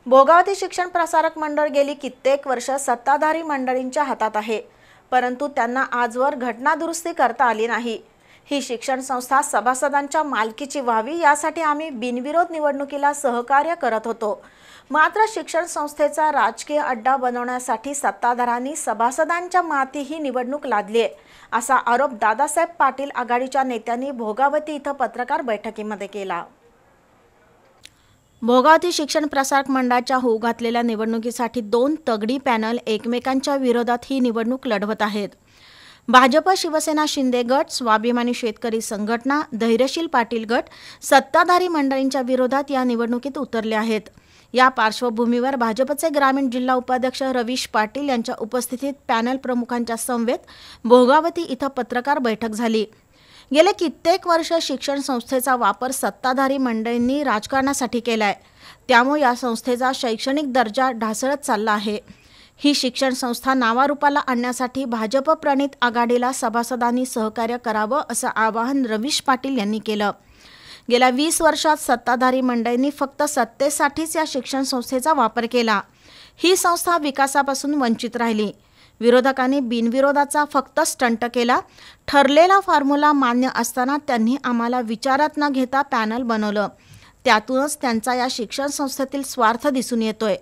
भोगावती शिक्षण प्रसारक मंडळ गेली कित्येक वर्ष सत्ताधारी मंडळींच्या हातात आहे, परंतु त्यांना आजवर घटना दुरुस्ती करता आली नाही। ही शिक्षण संस्था सभासदांच्या मालकीची व्हावी यासाठी आम्ही बिनविरोध निवडणुकीला सहकार्य करत होतो। मात्र शिक्षण संस्थेचा राजकीय अड्डा बनवण्यासाठी सत्ताधाऱ्यांनी सभासदांच्या माती ही निवडणूक लादली आहे, असा आरोप दादासाहेब पाटील आघाडीच्या नेत्यांनी भोगावती इथं पत्रकार बैठकीमध्ये केला। भोगावती शिक्षण प्रसारक मंडळाच्या होऊ घातलेल्या निवडणुकीसाठी दोन तगडी पॅनल एकमेकांच्या विरोधात ही निवडणूक लढवत आहेत। भाजप शिवसेना शिंदे गट, स्वाभिमानी शेतकरी संघटना, धैर्यशील पाटील गट सत्ताधारी मंडळींच्या विरोधात या निवडणुकीत उतरले आहेत। या पार्श्वभूमीवर भाजपचे ग्रामीण जिल्हा उपाध्यक्ष रवीश पाटील यांच्या उपस्थितीत पॅनल प्रमुखांच्या समवेत भोगावती इथं पत्रकार बैठक झाली। गेले कित्येक वर्ष शिक्षण संस्थेचा वापर सत्ताधारी मंडळींनी राजकारणासाठी केलाय, त्यामुळे या संस्थेचा शैक्षणिक दर्जा ढासळत चालला आहे। ही शिक्षण संस्था नावारूपाला आणण्यासाठी भाजप प्रणित आघाडीला सभासदांनी सहकार्य करावं असं आवाहन रवीश पाटील यांनी केलं। गेल्या 20 वर्षात सत्ताधारी मंडळींनी फक्त सत्तेसाठीच या शिक्षण संस्थेचा वापर केला। ही संस्था विकासापासून वंचित राहिली। विरोधकांनी बिनविरोधाचा फक्त स्टंट केला। ठरलेला फॉर्म्युला मान्य असताना त्यांनी आम्हाला विचारात न घेता पॅनल बनवलं। त्यातूनच त्यांचा या शिक्षण संस्थेतील स्वार्थ दिसून येतोय।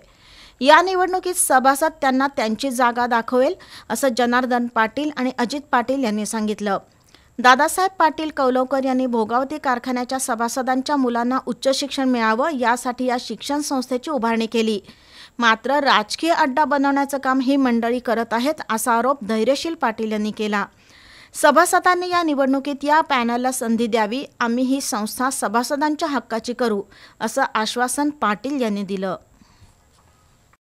या निवडणुकीत सभासद त्यांना त्यांची जागा दाखवेल असं जनार्दन पाटील आणि अजित पाटील यांनी सांगितलं। दादासाहेब पाटील कौलवकर यांनी भोगावती कारखान्याच्या सभासदांच्या मुलांना उच्च शिक्षण मिळावं यासाठी या शिक्षण संस्थेची उभारणी केली। मात्र राजकीय अड्डा बनवण्याचं काम ही मंडळी करत आहेत असा आरोप धैर्यशील पाटील यांनी केला। सभासदांनी या निवडणुकीत या पॅनलला संधी द्यावी, आम्ही ही संस्था सभासदांच्या हक्काची करू असं आश्वासन पाटील यांनी दिलं।